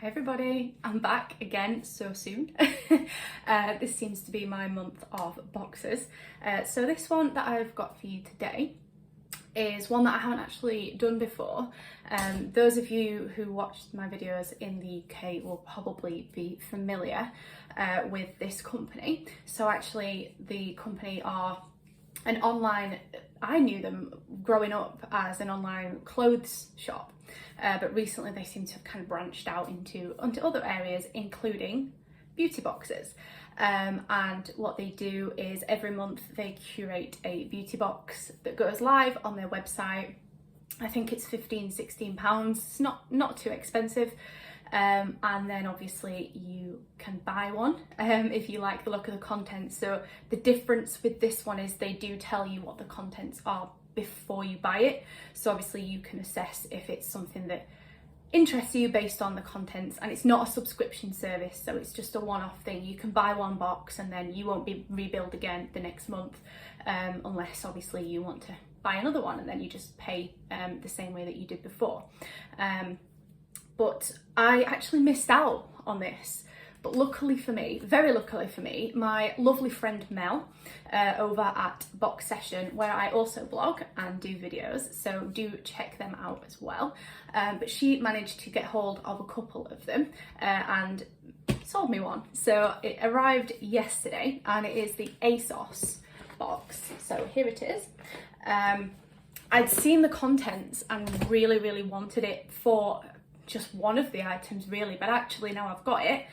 Hi everybody, I'm back again so soon. This seems to be my month of boxes. So this one that I've got for you today is one that I haven't actually done before. Those of you who watched my videos in the UK will probably be familiar with this company. So actually the company are an online, I knew them growing up as an online clothes shop, but recently they seem to have kind of branched out into other areas, including beauty boxes. And what they do is every month they curate a beauty box that goes live on their website. I think it's £15–16. It's not too expensive. And then obviously you can buy one if you like the look of the content. So the difference with this one is they do tell you what the contents are before you buy it. So obviously you can assess if it's something that interests you based on the contents, and it's not a subscription service, so it's just a one-off thing. You can buy one box and then you won't be rebilled again the next month, unless obviously you want to buy another one, and then you just pay the same way that you did before. But I actually missed out on this. But luckily for me, very luckily for me, my lovely friend Mel over at Box Session, where I also blog and do videos, so do check them out as well. But she managed to get hold of a couple of them and sold me one. So it arrived yesterday, and it is the ASOS box. So here it is. I'd seen the contents and really wanted it for just one of the items really, but actually now I've got it.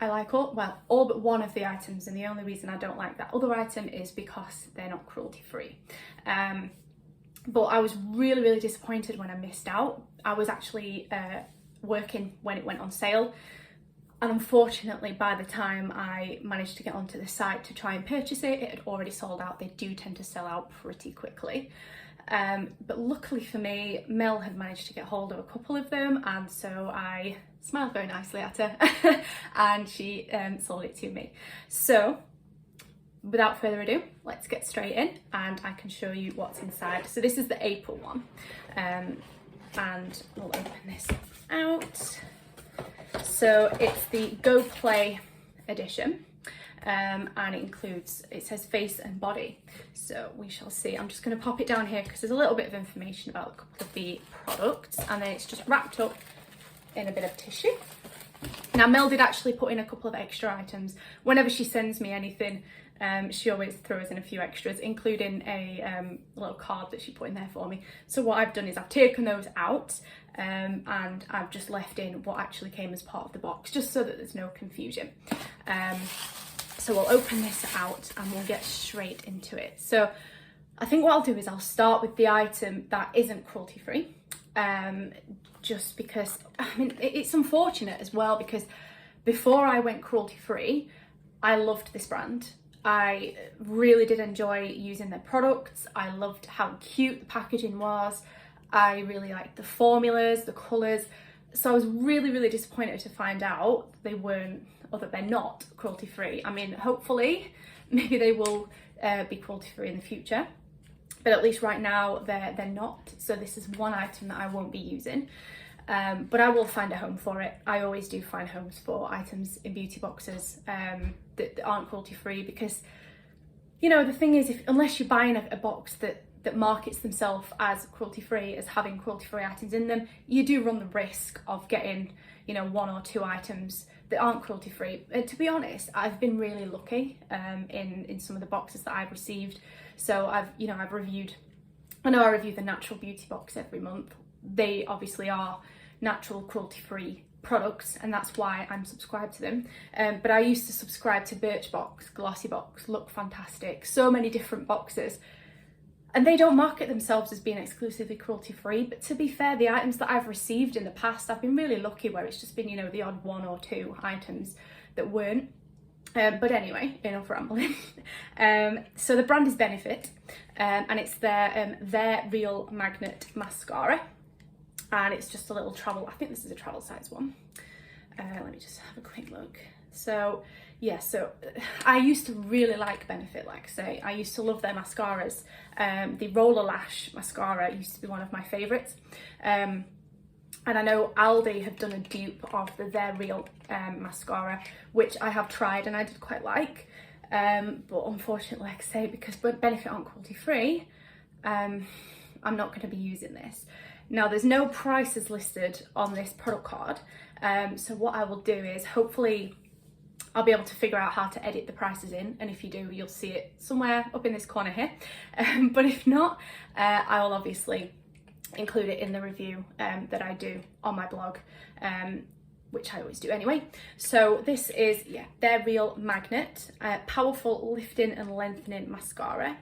I like all but one of the items, and the only reason I don't like that other item is because they're not cruelty free. But I was really disappointed when I missed out. I was actually working when it went on sale, and unfortunately by the time I managed to get onto the site to try and purchase it, it had already sold out. They do tend to sell out pretty quickly. But luckily for me, Mel had managed to get hold of a couple of them, and so I smiled very nicely at her and she sold it to me. So without further ado, let's get straight in and I can show you what's inside. So this is the April one, and we'll open this out. So it's the Go Play edition. And it includes, it says face and body, so we shall see. I'm just going to pop it down here because there's a little bit of information about a couple of the products, and then it's just wrapped up in a bit of tissue. Now Mel did actually put in a couple of extra items. Whenever she sends me anything, she always throws in a few extras, including a little card that she put in there for me. So what I've done is I've taken those out and I've just left in what actually came as part of the box, just so that there's no confusion. So we'll open this out and we'll get straight into it. So I think what I'll do is I'll start with the item that isn't cruelty free, just because, I mean, it's unfortunate as well, because before I went cruelty free, I loved this brand. I really did enjoy using their products. I loved how cute the packaging was. I really liked the formulas, the colours. So I was really disappointed to find out they weren't, or that they're not cruelty free. I mean, hopefully maybe they will be cruelty free in the future, but at least right now they're not. So this is one item that I won't be using, but I will find a home for it. I always do find homes for items in beauty boxes that aren't cruelty free, because, you know, the thing is, unless you're buying a box that markets themselves as cruelty free, as having cruelty free items in them, you do run the risk of getting, you know, one or two items that aren't cruelty free. To be honest, I've been really lucky in some of the boxes that I've received. So I review the Natural Beauty box every month. They obviously are natural cruelty free products, and that's why I'm subscribed to them. But I used to subscribe to Birchbox, Glossy Box, Look Fantastic, so many different boxes. And they don't market themselves as being exclusively cruelty free, but to be fair, the items that I've received in the past, I've been really lucky where it's just been, you know, the odd one or two items that weren't. But anyway, enough rambling. So the brand is Benefit, and it's their Real Magnet Mascara, and it's just a little travel, I think this is a travel size one. Let me just have a quick look. So yeah, so I used to really like Benefit, like I say. I used to love their mascaras. The Roller Lash mascara used to be one of my favourites. And I know Aldi have done a dupe of the They're Real mascara, which I have tried and I did quite like. But unfortunately, like I say, because Benefit aren't cruelty free, I'm not going to be using this. Now, there's no prices listed on this product card. So what I will do is hopefully I'll be able to figure out how to edit the prices in, and if you do, you'll see it somewhere up in this corner here. But if not, I will obviously include it in the review that I do on my blog, which I always do anyway. So this is, yeah, They're Real Magnet, powerful lifting and lengthening mascara.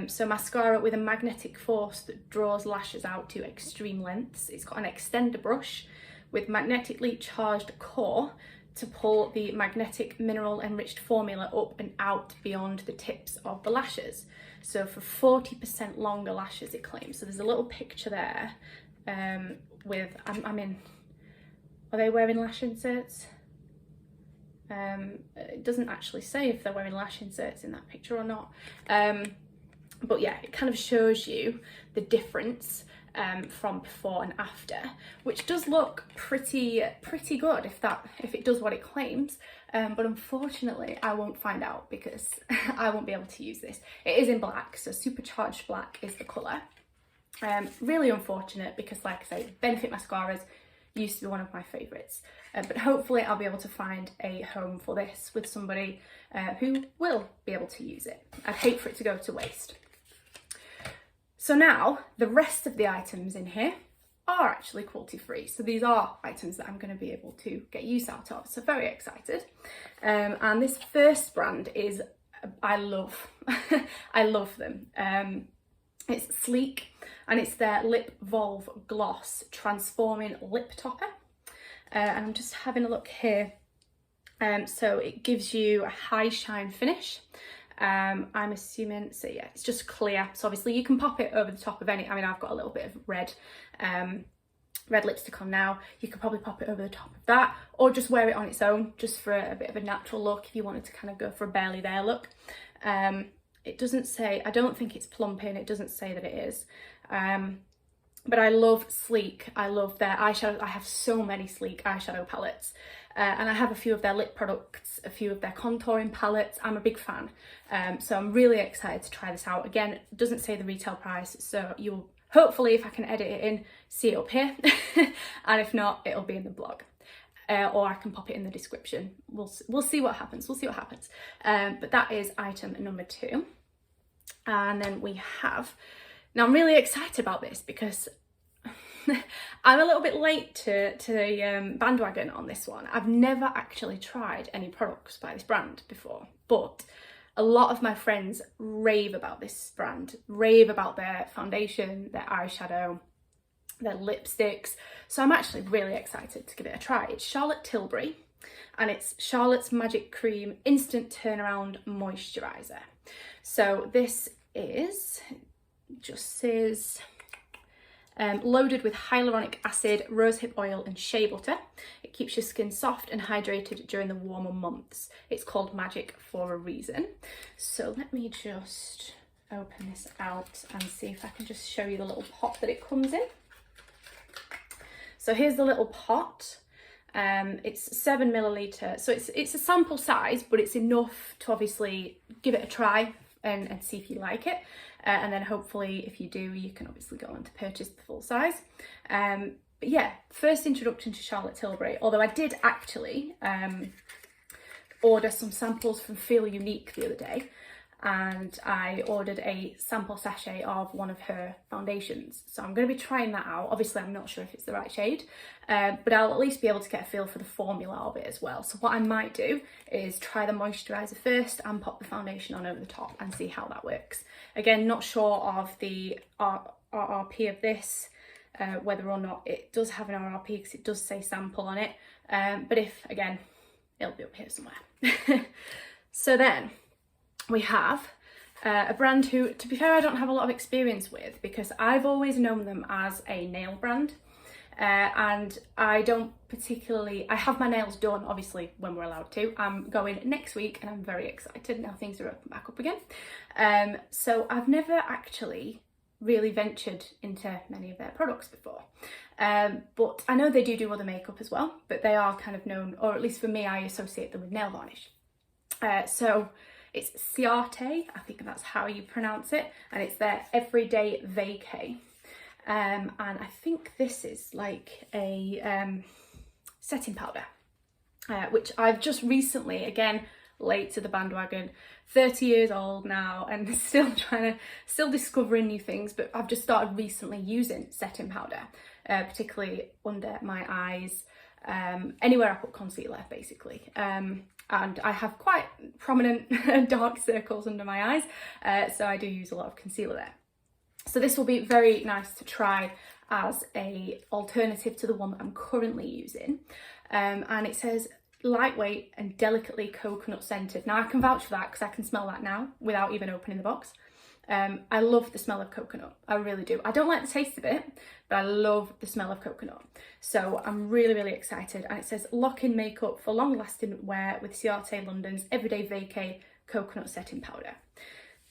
So mascara with a magnetic force that draws lashes out to extreme lengths. It's got an extender brush with magnetically charged core to pull the magnetic mineral enriched formula up and out beyond the tips of the lashes. So for 40% longer lashes, it claims. So there's a little picture there with, are they wearing lash inserts? It doesn't actually say if they're wearing lash inserts in that picture or not. But yeah, it kind of shows you the difference from before and after, which does look pretty good if it does what it claims. But unfortunately, I won't find out because I won't be able to use this. It is in black, so supercharged black is the colour. Really unfortunate because, like I say, Benefit mascaras used to be one of my favourites. But hopefully I'll be able to find a home for this with somebody who will be able to use it. I'd hate for it to go to waste. So now the rest of the items in here are actually cruelty free. So these are items that I'm going to be able to get use out of. So very excited. And this first brand is, I love, I love them. It's Sleek and it's their Lip Volve Gloss Transforming Lip Topper. And I'm just having a look here. So it gives you a high shine finish. I'm assuming, so yeah, it's just clear. So obviously you can pop it over the top of any, I mean, I've got a little bit of red lipstick on now. You could probably pop it over the top of that or just wear it on its own, just for a bit of a natural look if you wanted to kind of go for a barely there look. It doesn't say, I don't think it's plumping, it doesn't say that it is. But I love Sleek, I love their eyeshadow. I have so many Sleek eyeshadow palettes. And I have a few of their lip products, a few of their contouring palettes. I'm a big fan. So I'm really excited to try this out. Again, it doesn't say the retail price, so you'll hopefully, if I can edit it in, see it up here. And if not, it'll be in the blog. Or I can pop it in the description. We'll see what happens. We'll see what happens. But that is item number 2. And then we have, now I'm really excited about this because I'm a little bit late to the bandwagon on this one. I've never actually tried any products by this brand before, but a lot of my friends rave about this brand, rave about their foundation, their eyeshadow, their lipsticks. So I'm actually really excited to give it a try. It's Charlotte Tilbury and it's Charlotte's Magic Cream Instant Turnaround Moisturiser. So this is, just says, loaded with hyaluronic acid, rosehip oil and shea butter. It keeps your skin soft and hydrated during the warmer months. It's called Magic for a reason. So let me just open this out and see if I can just show you the little pot that it comes in. So here's the little pot. It's 7 milliliter. So it's a sample size, but it's enough to obviously give it a try and see if you like it. And then hopefully if you do, you can obviously go on to purchase the full size. But yeah, first introduction to Charlotte Tilbury, although I did actually order some samples from Feel Unique the other day, and I ordered a sample sachet of one of her foundations. So I'm going to be trying that out. Obviously I'm not sure if it's the right shade, but I'll at least be able to get a feel for the formula of it as well. So what I might do is try the moisturiser first and pop the foundation on over the top and see how that works. Again, not sure of the RRP of this, whether or not it does have an RRP because it does say sample on it. But if, again, it'll be up here somewhere. So then we have a brand who, to be fair, I don't have a lot of experience with because I've always known them as a nail brand. And I don't particularly, I have my nails done obviously when we're allowed to. I'm going next week and I'm very excited now things are open back up again. So I've never actually really ventured into many of their products before. But I know they do other makeup as well, but they are kind of known, or at least for me, I associate them with nail varnish. So it's Ciate, I think that's how you pronounce it, and it's their Everyday Vacay. And I think this is like a setting powder, which I've just recently, again, late to the bandwagon, 30 years old now and still discovering new things, but I've just started recently using setting powder, particularly under my eyes, anywhere I put concealer basically. And I have quite prominent dark circles under my eyes, so I do use a lot of concealer there. So this will be very nice to try as a alternative to the one that I'm currently using. And it says lightweight and delicately coconut scented. Now I can vouch for that because I can smell that now without even opening the box. I love the smell of coconut, I really do. I don't like the taste of it, but I love the smell of coconut. So I'm really excited. And it says lock-in makeup for long-lasting wear with Ciate London's Everyday Vacay Coconut Setting Powder.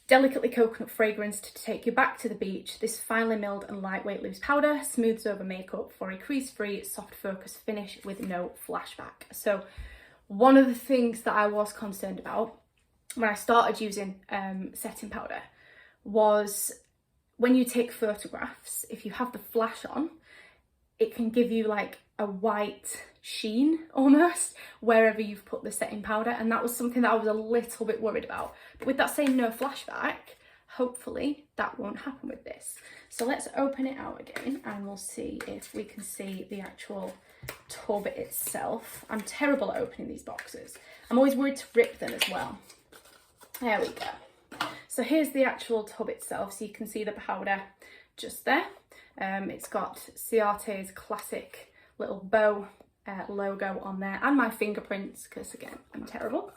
Delicately coconut fragrance to take you back to the beach. This finely milled and lightweight loose powder smooths over makeup for a crease-free, soft focus finish with no flashback. So one of the things that I was concerned about when I started using setting powder was when you take photographs, if you have the flash on, it can give you like a white sheen almost wherever you've put the setting powder, and that was something that I was a little bit worried about. But with that saying no flashback, hopefully that won't happen with this. So let's open it out again and we'll see if we can see the actual tub itself. I'm terrible at opening these boxes. I'm always worried to rip them as well. There we go. So here's the actual tub itself, so you can see the powder just there. It's got Ciate's classic little bow logo on there and my fingerprints, because again I'm terrible.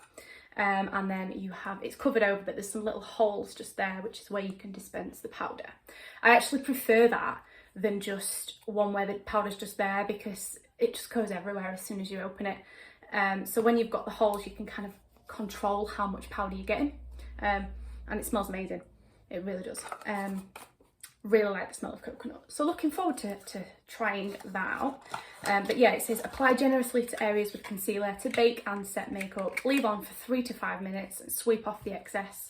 And then you have, it's covered over, but there's some little holes just there, which is where you can dispense the powder. I actually prefer that than just one where the powder's just there, because it just goes everywhere as soon as you open it. So when you've got the holes, you can kind of control how much powder you're getting, and it smells amazing. It really does. Really like the smell of coconut. So looking forward to trying that out. But yeah, it says apply generously to areas with concealer to bake and set makeup. Leave on for 3 to 5 minutes and sweep off the excess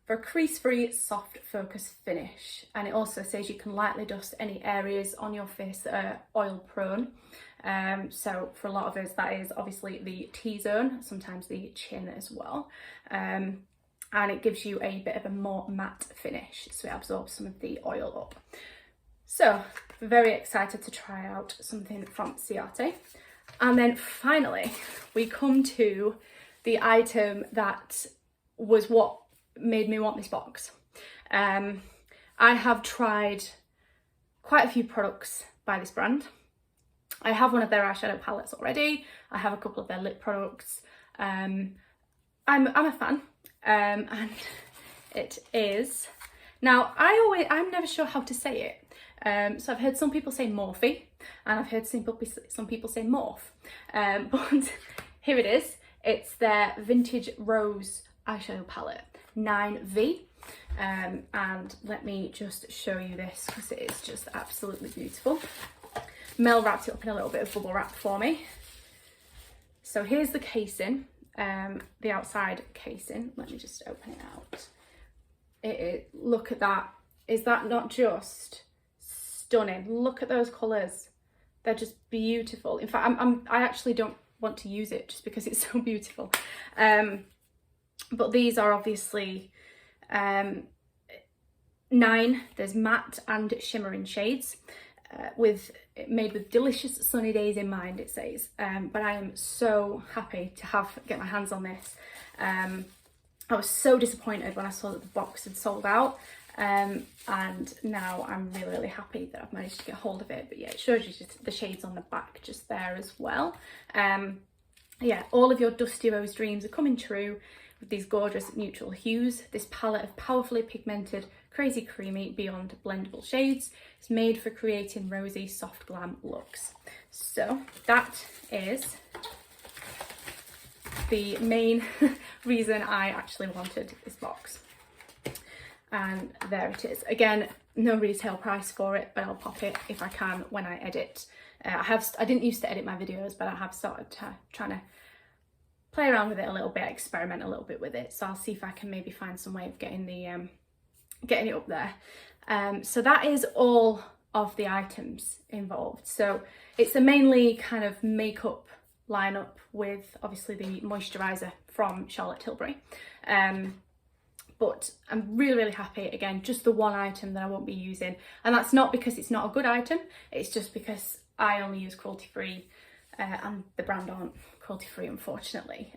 for a crease-free, soft focus finish. And it also says you can lightly dust any areas on your face that are oil prone. So for a lot of us, that is obviously the T-zone, sometimes the chin as well. And it gives you a bit of a more matte finish, so it absorbs some of the oil up. So very excited to try out something from Ciate. And then finally we come to the item that was what made me want this box. I have tried quite a few products by this brand. I have one of their eyeshadow palettes already. I have a couple of their lip products. I'm a fan. And it is, now I'm never sure how to say it. So I've heard some people say Morphe, and I've heard some people say Morph. But here it is. It's their Vintage Rose eyeshadow palette 9V. And let me just show you this because it is just absolutely beautiful. Mel wrapped it up in a little bit of bubble wrap for me. So here's the casing. The outside casing, let me just open it out. Look at that. Is that not just stunning? Look at those colours. They're just beautiful. In fact, I actually don't want to use it just because it's so beautiful. But these are obviously 9. There's matte and shimmering shades. Made with delicious sunny days in mind, it says. But I am so happy to get my hands on this. I was so disappointed when I saw that the box had sold out, and now I'm really happy that I've managed to get hold of it. But yeah, it shows you just the shades on the back just there as well. Yeah, all of your dusty rose dreams are coming true with these gorgeous neutral hues. This palette of powerfully pigmented, crazy creamy, beyond blendable shades is made for creating rosy, soft glam looks. So that is the main reason I actually wanted this box. And there it is. Again, no retail price for it, but I'll pop it if I can when I edit. I didn't used to edit my videos, but I have started trying to play around with it a little bit, experiment a little bit with it. So I'll see if I can maybe find some way of getting the getting it up there. So that is all of the items involved. So it's a mainly kind of makeup lineup with obviously the moisturiser from Charlotte Tilbury. But I'm really happy. Again, just the one item that I won't be using, and that's not because it's not a good item, it's just because I only use cruelty free and the brand aren't cruelty free, unfortunately.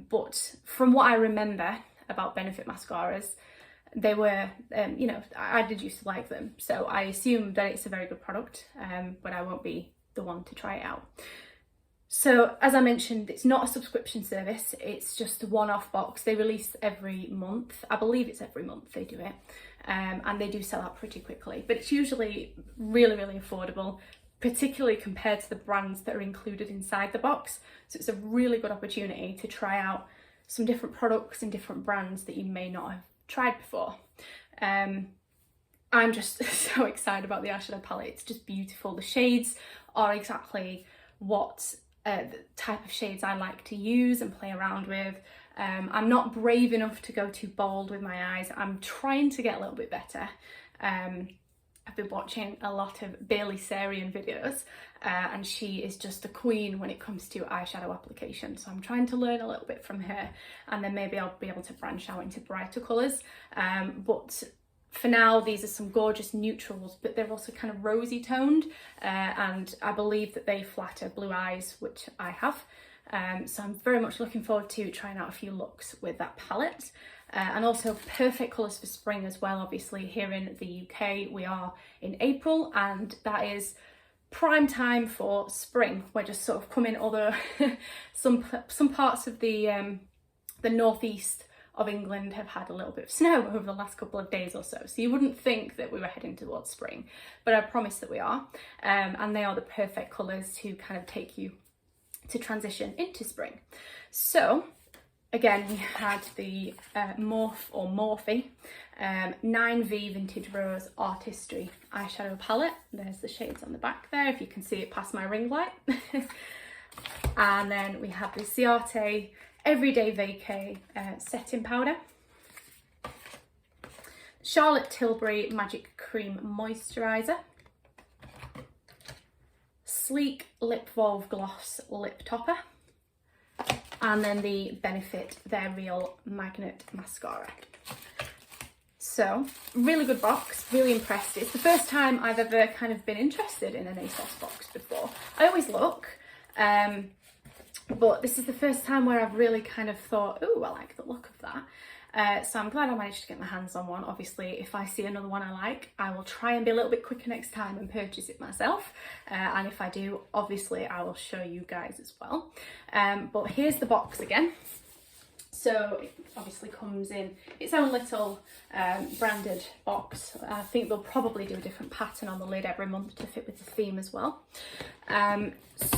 But from what I remember about Benefit mascaras, they were, you know, I did used to like them, so I assume that it's a very good product, but I won't be the one to try it out. So as I mentioned, it's not a subscription service, it's just a one-off box. They release every month. I believe it's every month they do it, and they do sell out pretty quickly, but it's usually really affordable, particularly compared to the brands that are included inside the box. So it's a really good opportunity to try out some different products and different brands that you may not have tried before. I'm just so excited about the eyeshadow palette. It's just beautiful. The shades are exactly what the type of shades I like to use and play around with. I'm not brave enough to go too bold with my eyes. I'm trying to get a little bit better. I've been watching a lot of Bailey Sarian videos, and she is just a queen when it comes to eyeshadow application. So I'm trying to learn a little bit from her, and then maybe I'll be able to branch out into brighter colours. But for now, these are some gorgeous neutrals, but they're also kind of rosy toned, and I believe that they flatter blue eyes, which I have. So I'm very much looking forward to trying out a few looks with that palette. And also perfect colours for spring as well. Obviously here in the UK we are in April, and that is prime time for spring. We're just sort of coming, although some parts of the northeast of England have had a little bit of snow over the last couple of days or so. So you wouldn't think that we were heading towards spring, but I promise that we are. And they are the perfect colours to kind of take you to transition into spring. So again, we had the Morphe 9V Vintage Rose Artistry eyeshadow palette. There's the shades on the back there, if you can see it past my ring light. And then we have the Ciate Everyday Vacay setting powder, Charlotte Tilbury Magic Cream Moisturiser, Sleek Lip Volve Gloss Lip Topper, and then the Benefit They're Real Magnet Mascara. So, really good box, really impressed. It's the first time I've ever kind of been interested in an ASOS box before. I always look, but this is the first time where I've really kind of thought, oh, I like the look of that. So I'm glad I managed to get my hands on one. Obviously, if I see another one I like, I will try and be a little bit quicker next time and purchase it myself. And if I do, obviously I will show you guys as well. But here's the box again. So it obviously comes in its own little branded box. I think they'll probably do a different pattern on the lid every month to fit with the theme as well.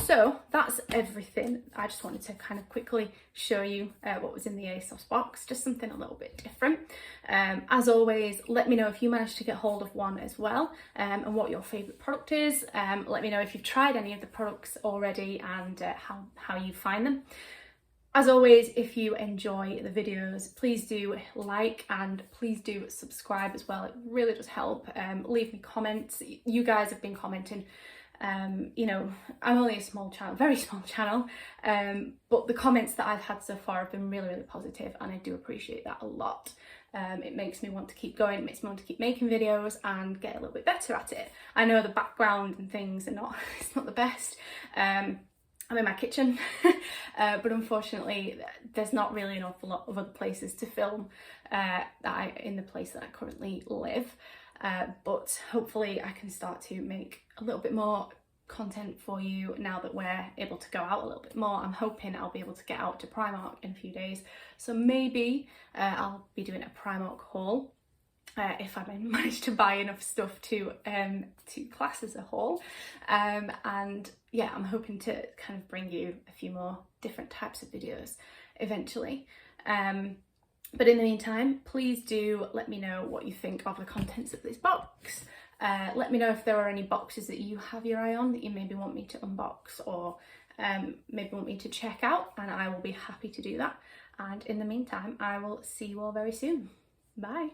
So that's everything. I just wanted to kind of quickly show you what was in the ASOS box, just something a little bit different. As always, let me know if you managed to get hold of one as well, and what your favourite product is. Let me know if you've tried any of the products already and how you find them. As always, if you enjoy the videos, please do like and please do subscribe as well. It really does help. Leave me comments. You guys have been commenting. You know, I'm only a small channel, very small channel, but the comments that I've had so far have been really positive, and I do appreciate that a lot. It makes me want to keep going, it makes me want to keep making videos and get a little bit better at it. I know the background and things are not, it's not the best. I'm in my kitchen, but unfortunately there's not really an awful lot of other places to film in the place that I currently live. But hopefully I can start to make a little bit more content for you now that we're able to go out a little bit more. I'm hoping I'll be able to get out to Primark in a few days, so maybe I'll be doing a Primark haul if I manage to buy enough stuff to class as a haul. And yeah, I'm hoping to kind of bring you a few more different types of videos eventually. But in the meantime, please do let me know what you think of the contents of this box. Let me know if there are any boxes that you have your eye on that you maybe want me to unbox, or maybe want me to check out, and I will be happy to do that. And in the meantime, I will see you all very soon. Bye.